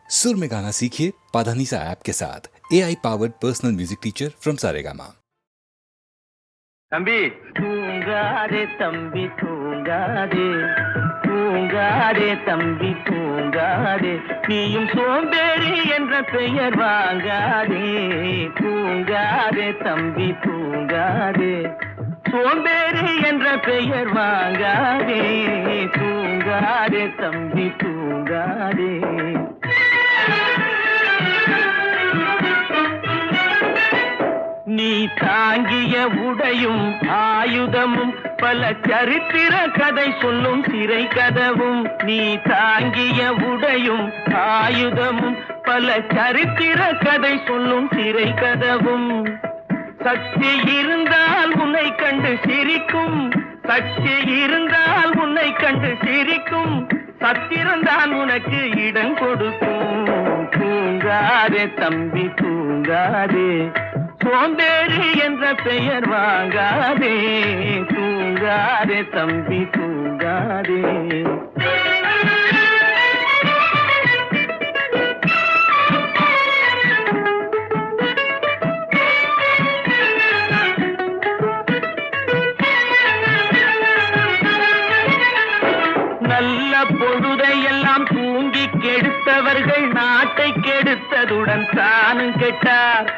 सुर में गाना सीखिए पाधानीसा ऐप के साथ। AI powered personal music teacher from Saregama. தம்பி தூங்காதே தம்பி தூங்காதே தூங்காதே தம்பி தூங்காதே நீயும் சோம்பேறி என்ற பெயர் வாங்காதே தூங்காதே தம்பி தூங்காதே சோம்பேறி என்ற பெயர் வாங்காதே தூங்காதே தம்பி தூங்காதே நீ தாங்கிய உடையும் ஆயுதமும் பல சரித்திர கதை சொல்லும் சிறை கதவும் நீ தாங்கிய உடையும் ஆயுதமும் பல சரித்திர கதை சொல்லும் சிறை கதவும் சக்தி இருந்தால் உன்னை கண்டு சிரிக்கும் சக்தி இருந்தால் உன்னை கண்டு சிரிக்கும் சத்திரந்தான் உனக்கு இடம் கொடுக்கும் தூங்காதே தம்பி தூங்காதே சோம்பேறி என்ற பெயர் வாங்காதே தூங்காதே தம்பி தூங்காதே நல்ல பொழுதையெல்லாம் தூங்கி கெடுத்தவர்கள் நாட்டை கெடுத்ததுடன் தானும் கெட்டார்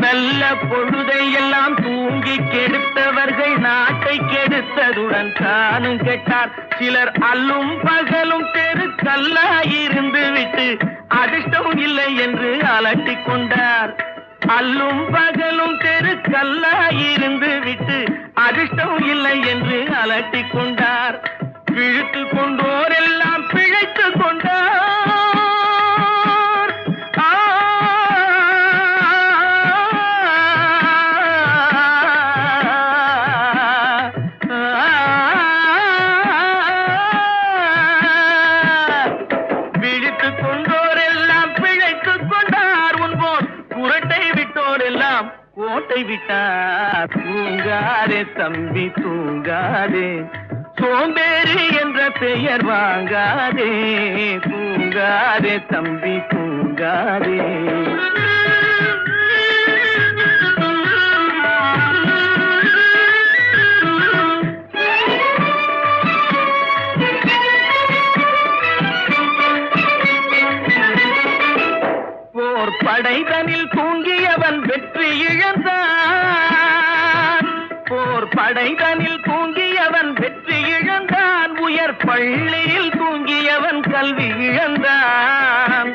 நல்ல பொழுதையெல்லாம் தூங்கி கெடுத்தவர்கள் நாட்டை கெடுத்ததுடன் தானும் கெட்டார் சிலர் அல்லும் பகலும் தெருக்கல்லாயிருந்து விட்டு அதிர்ஷ்டம் இல்லை என்று அலட்டிக் கொண்டார் அல்லும் பகலும் தெருக்கல்லாயிருந்து விட்டு அதிர்ஷ்டம் இல்லை என்று அலட்டிக் கொண்டார் பிழைத்து கொண்டோர் எல்லாம் பிழைத்து கொண்டார் பிழைத்து கொண்டோர் எல்லாம் பிழைத்து கொண்டார் உன்போர் குரட்டை விட்டோர் எல்லாம் கோட்டை விட்டார் தூங்காதே தம்பி தூங்காதே சோம்பேறி என்ற பெயர் வாங்காதே தூங்காதே தம்பி தூங்காதே போர் படைதனில் தூங்கியவன் வெற்றி இழந்தான் போர் படைதனில் தூங்கியவன் வெற்றி இழந்தான் உயர் பள்ளியில் தூங்கியவன் கல்வி இழந்தான்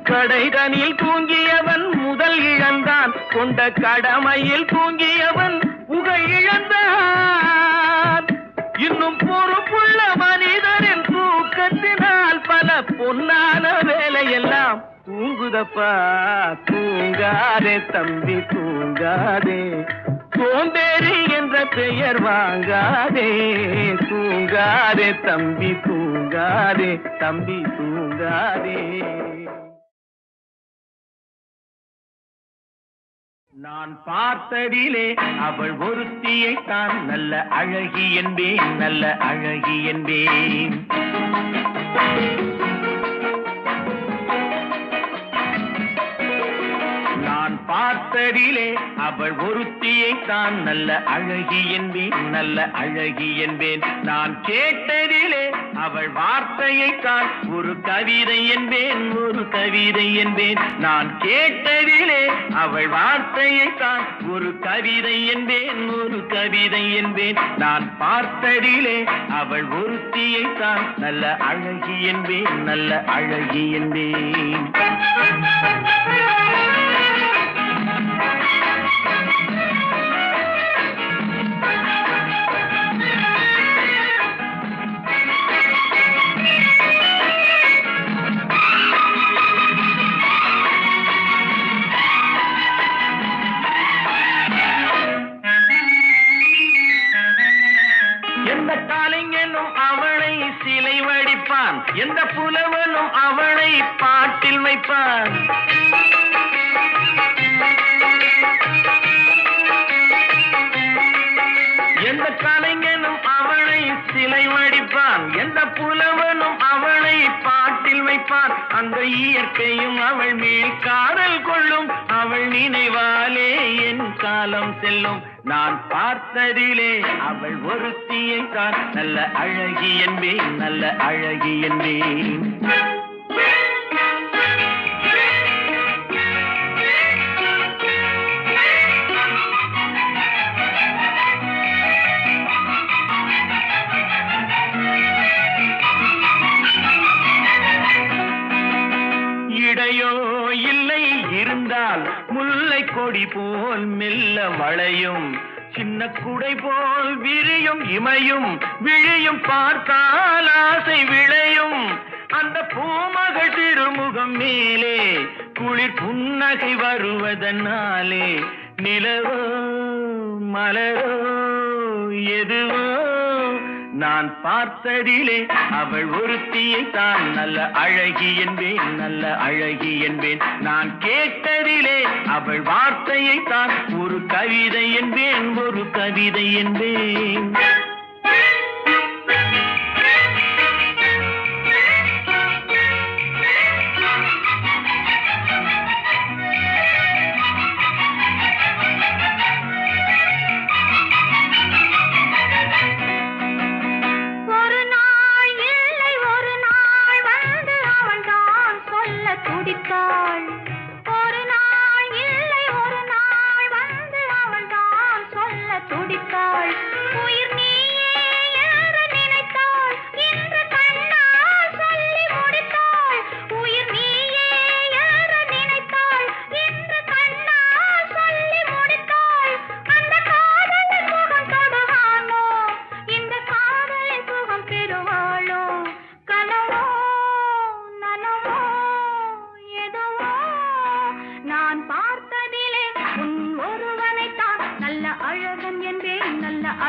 கடைதனில் தூங்கியவன் முதல் இழந்தான் கொண்ட கடமையில் தூங்கியவன் புகழ் இழந்தான் இன்னும் பொறுப்புள்ள மனிதரின் தூக்கத்தினால் பல பொன்னான வேலையெல்லாம் தூங்குதப்பா தூங்காதே தம்பி தூங்காதே சோம்பேறி என்ற பெயர் வாங்காதே தூங்காதே தம்பி தூங்காதே தம்பி தூங்காதே நான் பார்த்ததிலே அவள் ஒருத்தியை தான் நல்ல அழகி என்பேன் நல்ல அழகி என்பேன் நான் பார்த்ததிலே அவள் ஒருத்தியை தான் நல்ல அழகி என்பேன் நல்ல அழகி என்பேன் நான் கேட்டதிலே அவள் வார்த்தையை தான் ஒரு கவிதை என்பேன் ஒரு கவிதை என்பேன் நான் கேட்டதிலே அவள் வார்த்தையை தான் ஒரு கவிதை என்பேன் ஒரு கவிதை என்பேன் நான் பார்த்ததிலே அவள் ஒருத்தியை தான் நல்ல அழகி என்பேன் நல்ல அழகி என்பேன் எந்த காலைஞனும் அவளை சிலை வடிப்பான் எந்த புலவனும் அவளை பாட்டில் வைப்பான் எந்த கலைஞனும் அவளை சிலை வடிப்பான் எந்த புலவனும் அவளை பாட்டில் வைப்பான் பார் அந்த இயற்கையும் அவள் மேல் காதல் கொள்ளும். அவள் நினைவாலே என் காலம் செல்லும். நான் பார்த்ததிலே அவள் ஒருத்தியை தான் நல்ல அழகி என்பேன், நல்ல அழகி என்பேன். இடையோ இல்லை இருந்தால் முல்லை கொடி போல் மெல்ல வளையும். சின்ன குடை போல் விரியும் இமையும் விழியும் பார்த்தால் ஆசை விளையும். அந்த பூமகள் திருமுகம் மேலே குளிர் புன்னகை வருவதனாலே நிலவோ மலரோ எதுவோ நான் பார்த்ததிலே அவள் ஒருத்தியை தான் நல்ல அழகி என்பேன், நல்ல அழகி என்பேன். நான் கேட்டதிலே அவள் வார்த்தையை தான் ஒரு கவிதை என்பேன், ஒரு கவிதை என்பேன்.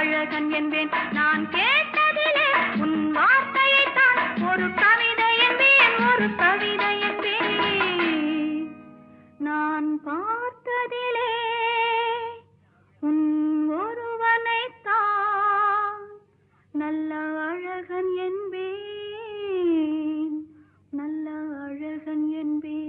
அழகன் என்பேன். நான் கேட்டதிலே உன் வார்த்தையை தான் ஒரு கவிதை என்பேன், ஒரு கவிதை என்பேன். நான் பார்த்ததிலே உன் ஒருவனைத்தான் நல்ல அழகன் என்பேன், நல்ல அழகன் என்பேன்.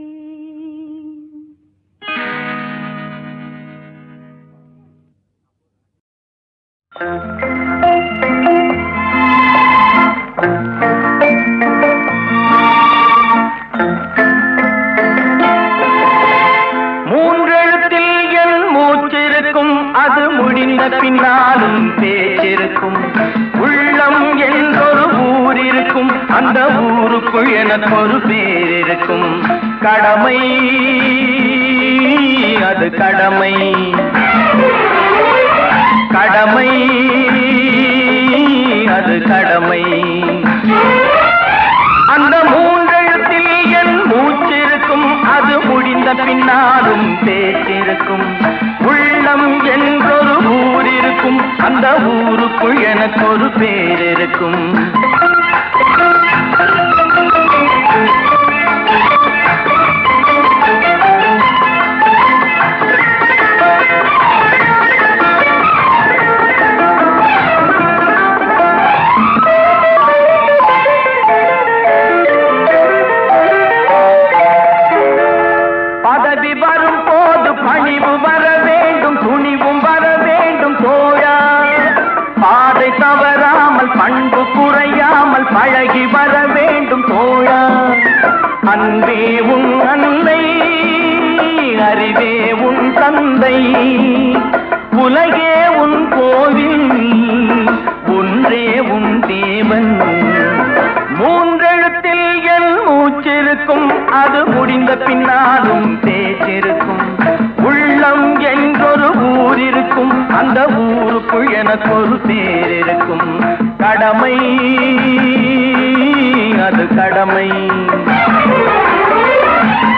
மூன்றெழுத்தில் என் மூச்சிருக்கும், அது முடிந்த பின்னாலும் பேச்சிருக்கும். உள்ளம் என்றொரு ஊர் இருக்கும், அந்த ஊருக்குள் எனக்கு ஒரு பேர் இருக்கும். கடமை அது கடமை, கடமை அது கடமை. அந்த மூன்றெழுத்தில் என் மூச்சிருக்கும், அது முடிந்த பின்னாலும் பேச்சிருக்கும். உள்ளம் என்றொரு ஊர் இருக்கும், அந்த ஊருக்குள் எனக்கு ஒரு பேர் இருக்கும். பழகி வர வேண்டும் தோழா. அன்பே உன் அன்னை, அறிவே உன் தந்தை, உலகே உன் கோவில், ஒன்றே உன் தேவன். மூன்றெழுத்தில் என் மூச்சிருக்கும், அது முடிந்த பின்னாலும் பேச்சிருக்கும். உள்ளம் என்றொரு ஊர் இருக்கும், அந்த ஊருக்குள் எனக்கு ஒரு பேர் இருக்கும். கடமை அது கடமை,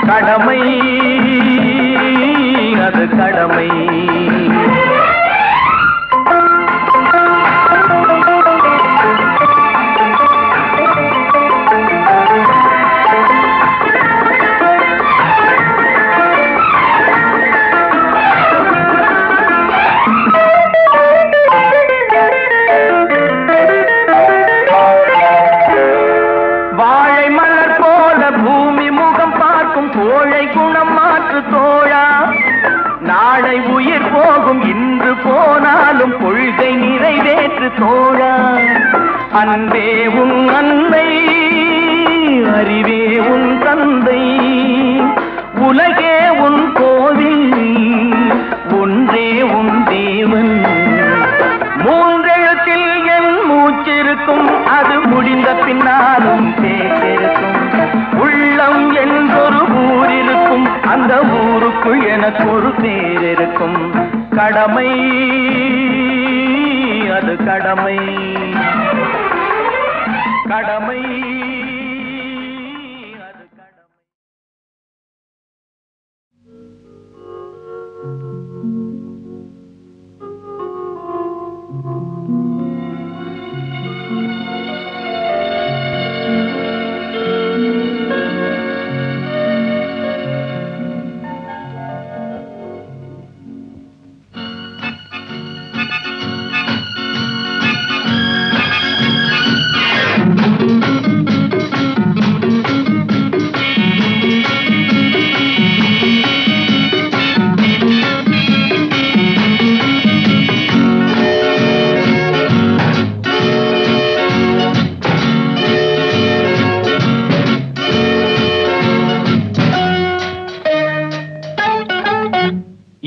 கடமை அது கடமை. கோழை குணம் மாற்று தோழா. நாளை உயிர் போகும் இன்று போனாலும் கொள்கை நிறைவேற்று தோழா. அன்பே உன் அன்னை, அறிவே உன் தந்தை, உலகே உன் கோவில், ஒன்றே உன் தேவன். மூன்றெழுத்தில் என் மூச்சிருக்கும், அது முடிந்த பின்னாலும் பேச்சிருக்கும். உள்ளம் என்றொரு ஊர் இருக்கும், அந்த ஊருக்குள் எனக்கு ஒரு பேர் இருக்கும். கடமை அது கடமை, கடமை அது கடமை.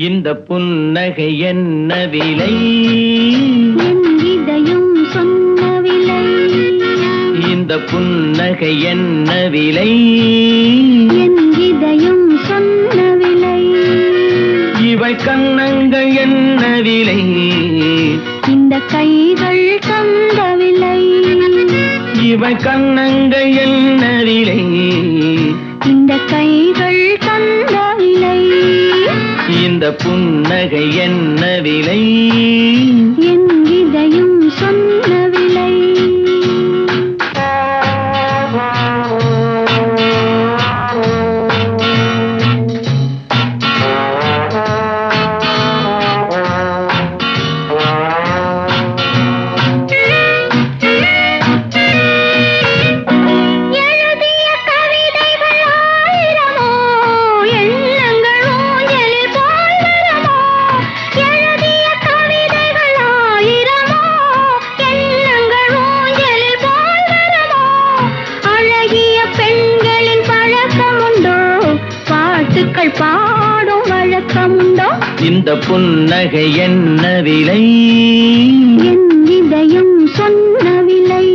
இந்த புன்னகை என்ன விலை? என் இதயம் சொன்ன விலை. இந்த புன்னகை என்ன விலை? என் இதயம் சொன்ன விலை. இவள் கன்னங்கள் என்ன விலை? இந்த கைகள் தந்த விலை. இவள் கன்னங்கள் என்ன விலை? இந்த கைகள் தந்த விலை. இந்த புன்னகை என்ன விலை? என் இதயம் சொன்ன விலை. பாடும் வழக்கமுண்டோ? இந்த புன்னகை என்ன விலை? என் இதயம் சொன்ன விலை.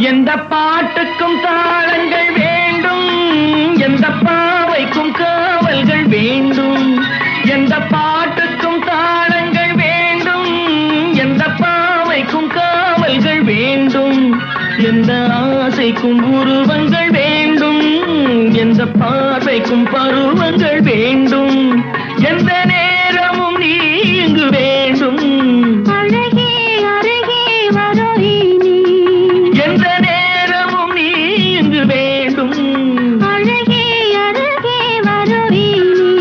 எந்த பாட்டுக்கும் தாளங்கள் வேண்டும், எந்த பாவைக்கும் காவல்கள் வேண்டும். எந்த பாட்டுக்கும் தாளங்கள் வேண்டும், எந்த பாவைக்கும் காவல்கள் வேண்டும். எந்த ஆசைக்கும் உருவங்கள் வேண்டும், எந்த பார்வைக்கும் பருவங்கள் வேண்டும். எந்த நேரமும் நீ இங்கு வேண்டும். அழகே அருகே வருவே நீ. எந்த நேரமும் நீ இங்கு வேண்டும். அழகே அருகே வருவே நீ.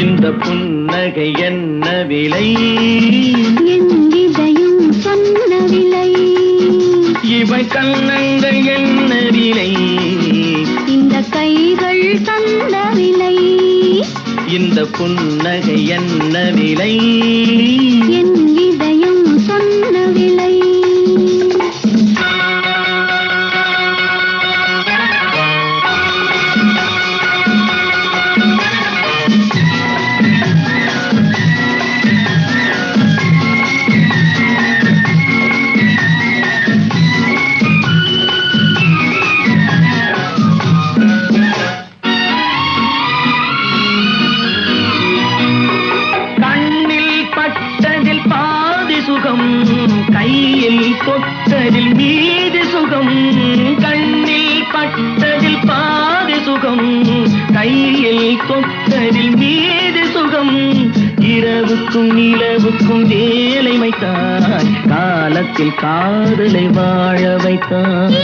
இந்த புன்னகை என்ன விலை? என் இதயம் சொன்ன விலை. இவை கன்னங்கள் என்ன விலை? இந்த கைகள் தந்த விலை. இந்த புன்னகை என்ன விலை? என் இதயம் சொன்ன விலை. கையில் தொட்டதில் மீது சுகம். கண்ணில் பட்டதில் பாதி சுகம், கையில் தொட்டதில் மீது சுகம். இரவு வானுக்கும் நிலவுக்கும் வேலை வைத்தாய், காலத்தில் காதலை வாழ வைத்தாய்.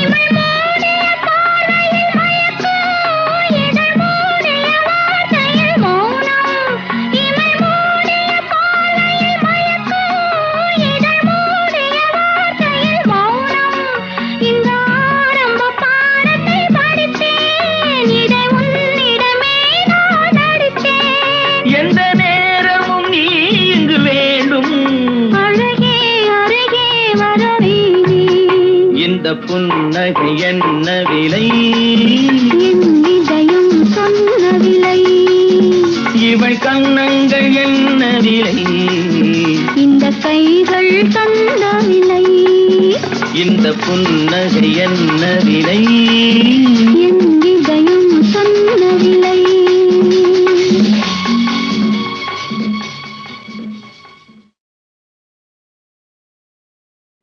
எந்த நேரமும் நீ இங்கு வேண்டும், அழகே அருகே வரவீதி. இந்த புன்னகை என்ன விலை, என் இதயம் சொன்ன விலை. இவள் கண்ணங்கள் என்ன விலை, இந்த கைகள் தந்த விலை. இந்த புன்னகை என்ன விலை, என் இதயம் சொன்ன விலை.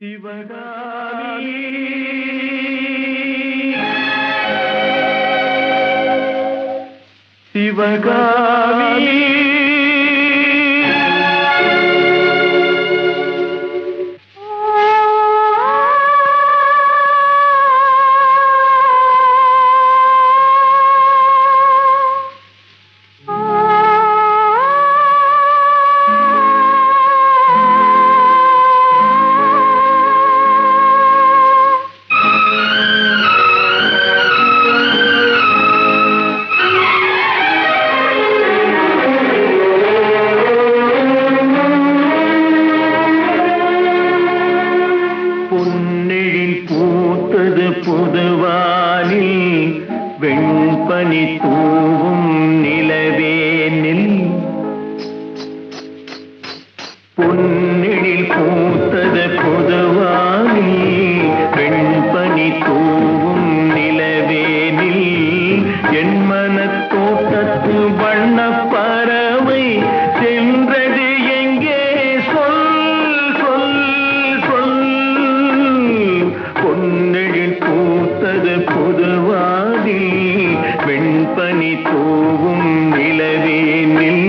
சிவகாமி சிவகாமி பொன்னெழில் பூத்தது புதுவானில், வெண்பனி தூவும் நிலவேனில். பொன்னெழில் பூத்தது புதுவானில், வெண்பனி தூவும் நிலவேனில். என் மனத் தோட்டத்து வண்ணப் பறவை சென்றது எங்கே, சொல் சொல் சொல். பொன்னெழில் பூத்தது புதுவானில், வெண்பனி தூவும் நிலவேனில்.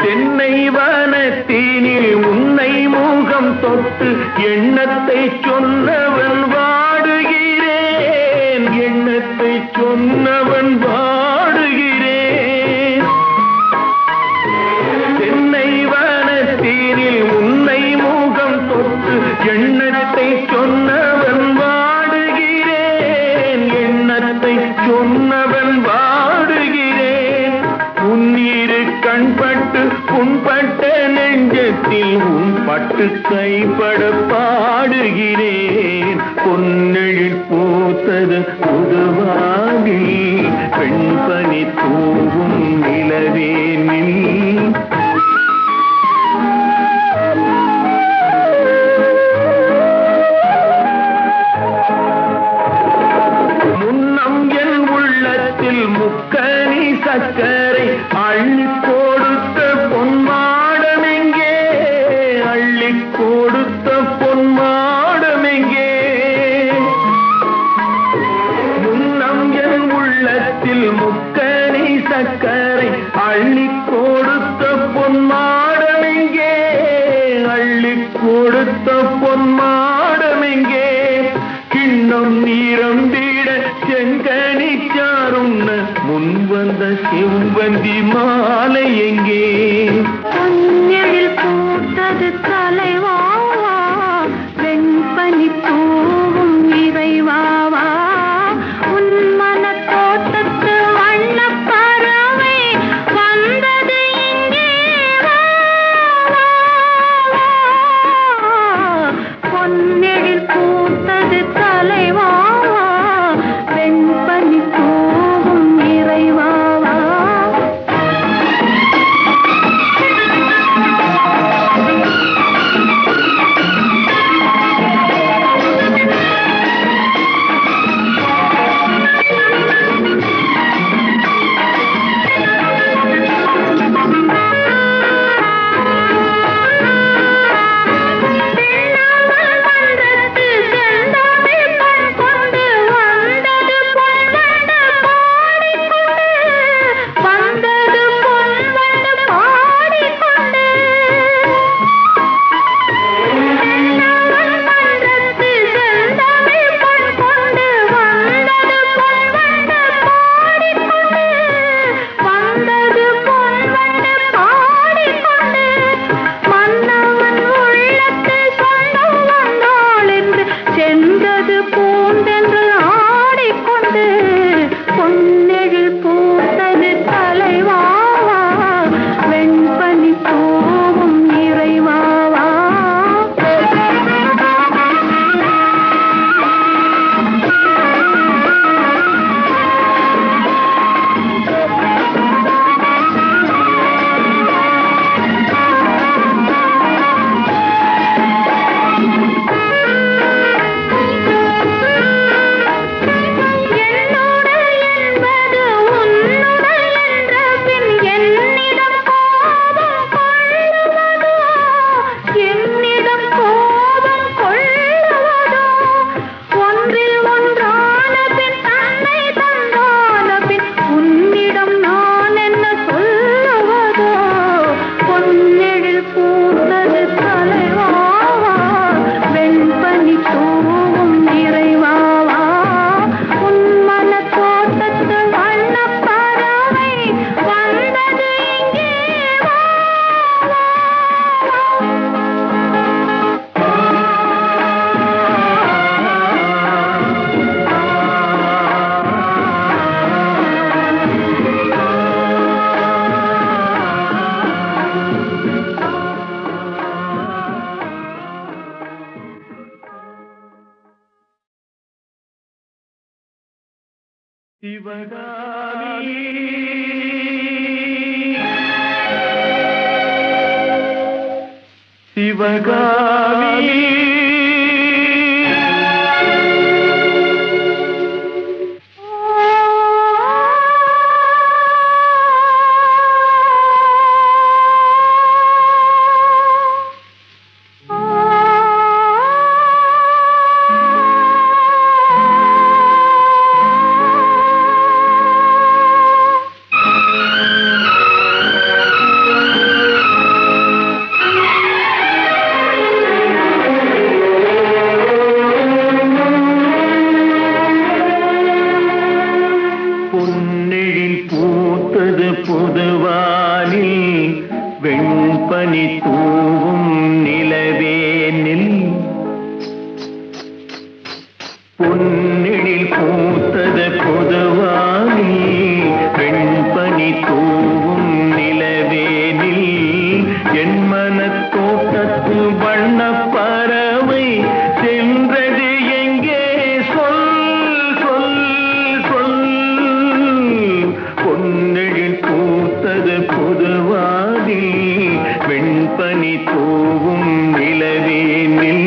தென்னை வனத்தினில் உன்னை முகம் தொட்டு எண்ணத்தை சொன்னவன் வாடுகிறேன், எண்ணத்தை சொன்னவன் வாடுகிறேன். தென்னை வனத்தினில் உன்னை முகம் தொட்டு எண்ணத்தை சொன்னவன் வாடுகிறேன், எண்ணத்தை சொன்னவன் வாடுகிறேன். உன்னிரு கண்பட்டு புண்பட்ட நெஞ்சத்தில் உன் பட்டு கைப்பட பாடுகிறேன். பொன்னெழில் பூத்தது புதுவானில், வெண்பனி தூவும் நிலவேனில். முன்னம் என் உள்ளத்தில் முக்கனி சக்கரை அள்ளி கொடுத்த பொன்மாடமெங்கே, அள்ளி கொடுத்த பொன்மாடமெங்கே. முன்னம் என் உள்ளத்தில் முக்கனி சக்கரை அள்ளி கொடுத்த பொன்மாடமெங்கே, அள்ளி கொடுத்த பொன்மாடமெங்கே. கிண்ணம் நீரம்பிட செங்கனி சாருண்ண முன் வந்த செவ்வந்தி மாலை எங்கே. பொன்னெழில் பூத்தது தலைவாவா, வெண்பனி தூவும் இறைவாவா. உன் மனத் தோட்டத்து வண்ணப் பறவை வந்தது இங்கே வா, வா, வா. பொன்னெழில் பூத்தது தலைவாவா, வெண்பனி தூவும் இறைவாவா. சிவகாமி சிவகாமி பொன்னெழில் பூத்தது புதுவானில் வெண்பனி தூவும் நிலவேனில் பொன்னெழில் பூத்தது புதுவானில் வெண்பனி தூவும் நிலவேனில் என் மனத் தோட்டத்தில் வண்ணப் பறவை சென்றது எங்கே சொல் சொல் சொல் பொன்னெழில் பூத்தது புதுவாதி வெண்பனி தூவும் நிலவேனில்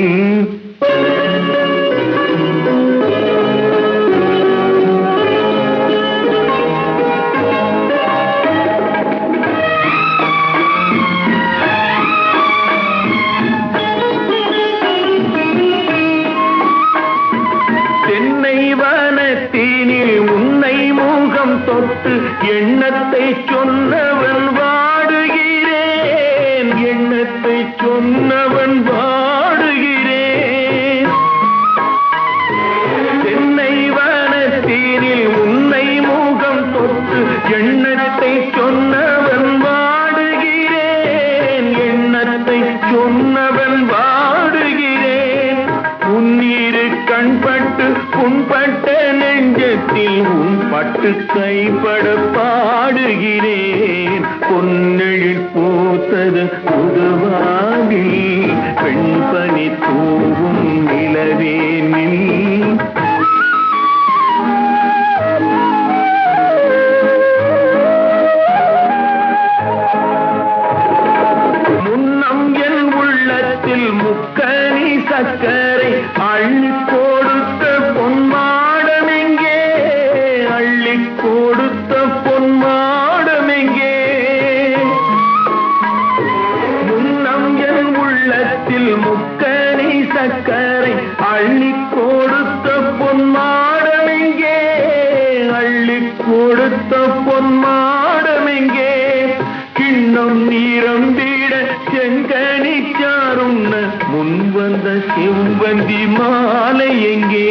தென்னை வனத்தினில் உன்னை முகம் தொட்டு எண்ணத்தை சொன்னவன் வாடுகிறேன் எண்ணத்தை சொன்னவன் வாடுகிறேன் தென்னை வனத்தினில் உன்னை முகம் தொட்டு எண்ணத்தை சொன்னவன் வாடுகிறேன் எண்ணத்தை சொன்னவன் வாடுகிறேன் உன்னீரு கண்பட்டு புண்பட்ட நெஞ்சத்தில் உன் பட்டு கைப்பட பாடுகிறேன் பொன்னெழில் பூத்தது புதுவாகி பெண்பனி தூவும் நிலவேனில் முன்னம் என் உள்ளத்தில் முக்கனி சக்கரை அள்ளி கொடுத்த பொன்மாடமெங்கே அள்ளி கொடுத்த பொன்மாடமெங்கே முன்னம் என் உள்ளத்தில் முக்கனி சக்கரை அள்ளி கொடுத்த பொன்மாடமெங்கே அள்ளி கொடுத்த பொன்மாடமெங்கே கிண்ணம் நீரம்பிட செங்கனி சாருண்ண முன் வந்த செவ்வந்தி மாலை எங்கே